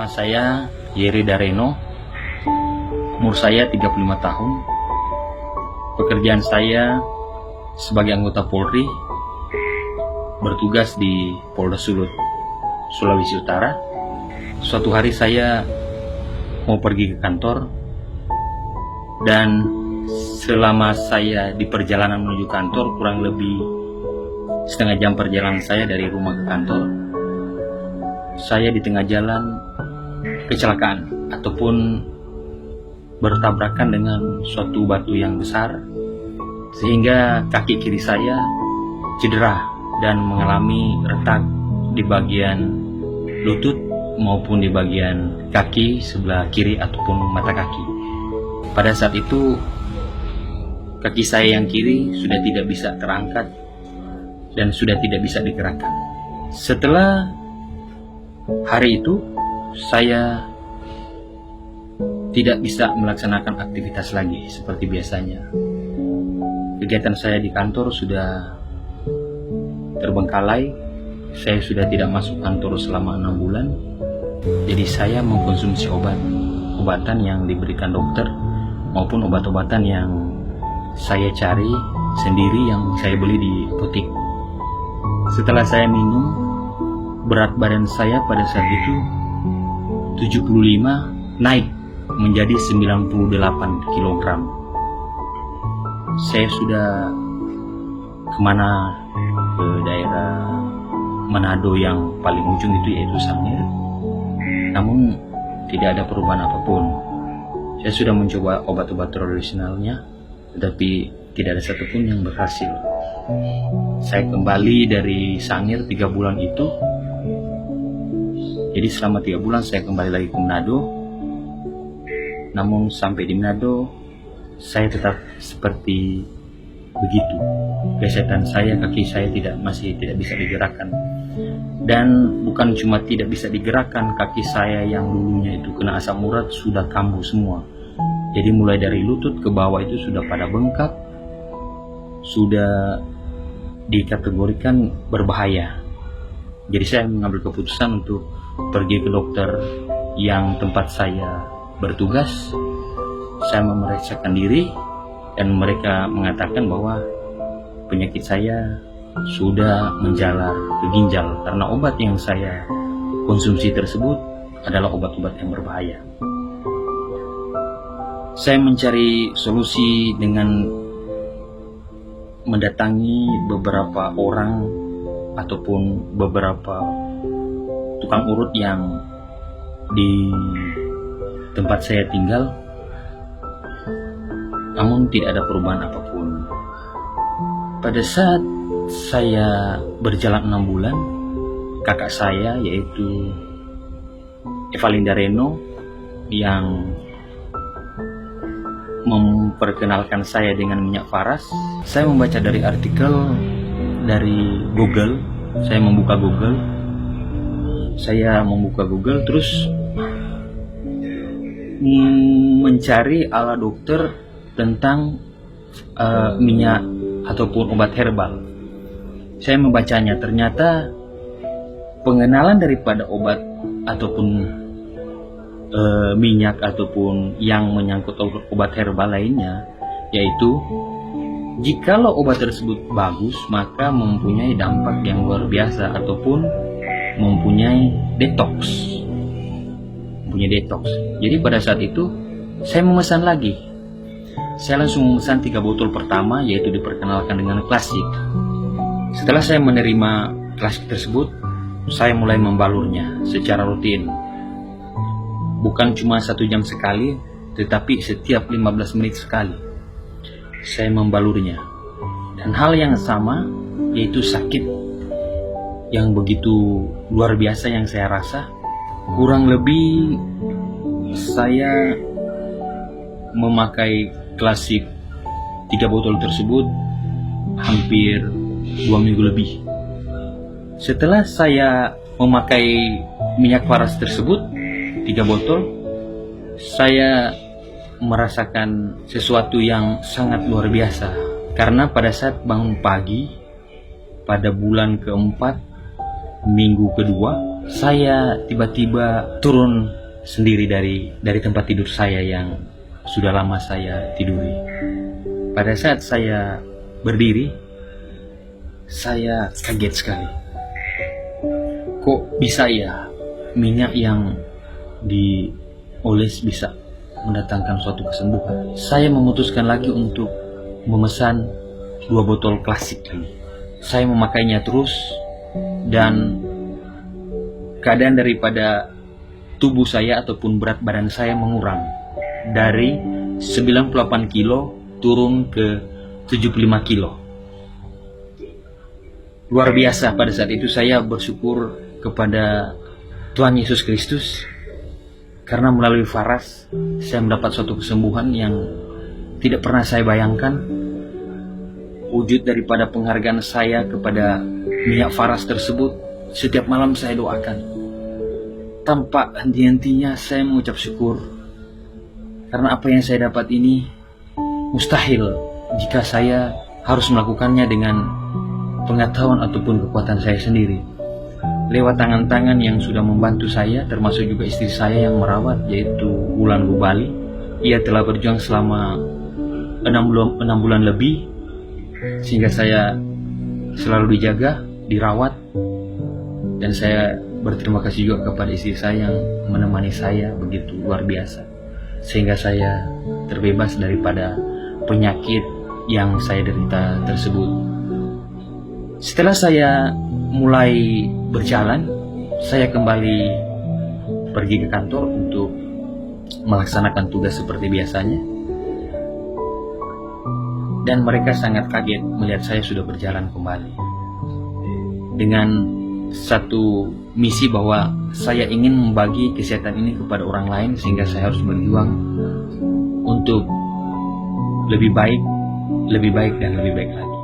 Nama saya Yeri Dareno, umur saya 35 tahun. Pekerjaan saya sebagai anggota Polri, bertugas di Polda Sulut, Sulawesi Utara. Suatu hari saya mau pergi ke kantor, dan selama saya di perjalanan menuju kantor, kurang lebih setengah jam perjalanan saya dari rumah ke kantor, saya di tengah jalan kecelakaan ataupun bertabrakan dengan suatu batu yang besar, sehingga kaki kiri saya cedera dan mengalami retak di bagian lutut maupun di bagian kaki sebelah kiri ataupun mata kaki. Pada saat itu kaki saya yang kiri sudah tidak bisa terangkat dan sudah tidak bisa digerakkan. Setelah hari itu saya tidak bisa melaksanakan aktivitas lagi seperti biasanya. Kegiatan saya di kantor sudah terbengkalai. Saya sudah tidak masuk kantor selama 6 bulan. Jadi saya mengkonsumsi obatan yang diberikan dokter maupun obat-obatan yang saya cari sendiri, yang saya beli di apotek. Setelah saya minum, berat badan saya pada saat itu 75 naik menjadi 98 kg. Saya sudah kemana, ke daerah Manado yang paling ujung itu yaitu Sangir, namun tidak ada perubahan apapun. Saya sudah mencoba obat-obat tradisionalnya, tetapi tidak ada satupun yang berhasil. Saya kembali dari Sangir 3 bulan itu. Jadi selama 3 bulan saya kembali lagi ke Manado. Namun sampai di Manado saya tetap seperti begitu. Kesehatan saya, kaki saya masih tidak bisa digerakkan. Dan bukan cuma tidak bisa digerakkan, kaki saya yang dulunya itu kena asam urat sudah kambuh semua. Jadi mulai dari lutut ke bawah itu sudah pada bengkak, sudah dikategorikan berbahaya. Jadi saya mengambil keputusan untuk pergi ke dokter yang tempat saya bertugas. Saya memeriksakan diri dan mereka mengatakan bahwa penyakit saya sudah menjalar ke ginjal karena obat yang saya konsumsi tersebut adalah obat-obat yang berbahaya. Saya mencari solusi dengan mendatangi beberapa orang ataupun beberapa tukang urut yang di tempat saya tinggal, namun tidak ada perubahan apapun. Pada saat saya berjalan 6 bulan, kakak saya yaitu Evalinda Reno yang memperkenalkan saya dengan minyak Faras. Saya membaca dari artikel dari Google. Saya membuka Google terus mencari ala dokter tentang minyak ataupun obat herbal. Saya membacanya, ternyata pengenalan daripada obat ataupun minyak ataupun yang menyangkut obat herbal lainnya, yaitu jikalau obat tersebut bagus maka mempunyai dampak yang luar biasa ataupun mempunyai detox. Jadi pada saat itu saya memesan lagi. Saya langsung memesan 3 botol pertama, yaitu diperkenalkan dengan klasik. Setelah saya menerima klasik tersebut, saya mulai membalurnya secara rutin. Bukan cuma 1 jam sekali, tetapi setiap 15 menit sekali saya membalurnya. Dan hal yang sama, yaitu sakit yang begitu luar biasa yang saya rasa. Kurang lebih saya memakai klasik 3 botol tersebut hampir 2 minggu lebih. Setelah saya memakai minyak Faras tersebut 3 botol, saya merasakan sesuatu yang sangat luar biasa. Karena pada saat bangun pagi pada bulan keempat minggu kedua, saya tiba-tiba turun sendiri dari tempat tidur saya yang sudah lama saya tiduri. Pada saat saya berdiri, saya kaget sekali. Kok bisa ya minyak yang dioles bisa mendatangkan suatu kesembuhan? Saya memutuskan lagi untuk memesan 2 botol klasik lagi. Saya memakainya terus, dan keadaan daripada tubuh saya ataupun berat badan saya mengurang dari 98 kilo turun ke 75 kilo. Luar biasa. Pada saat itu saya bersyukur kepada Tuhan Yesus Kristus, karena melalui Faras saya mendapat suatu kesembuhan yang tidak pernah saya bayangkan. Wujud daripada penghargaan saya kepada minyak Faras tersebut, setiap malam saya doakan. Tanpa henti-hentinya saya mengucap syukur, karena apa yang saya dapat ini mustahil jika saya harus melakukannya dengan pengetahuan ataupun kekuatan saya sendiri. Lewat tangan-tangan yang sudah membantu saya, termasuk juga istri saya yang merawat, yaitu Wulan Gubali. Ia telah berjuang selama 6 bulan lebih, sehingga saya selalu dijaga, dirawat, dan saya berterima kasih juga kepada istri saya yang menemani saya begitu luar biasa, sehingga saya terbebas daripada penyakit yang saya derita tersebut. Setelah saya mulai berjalan, saya kembali pergi ke kantor untuk melaksanakan tugas seperti biasanya. Dan mereka sangat kaget melihat saya sudah berjalan kembali dengan satu misi bahwa saya ingin membagi kesehatan ini kepada orang lain, sehingga saya harus berjuang untuk lebih baik dan lebih baik lagi.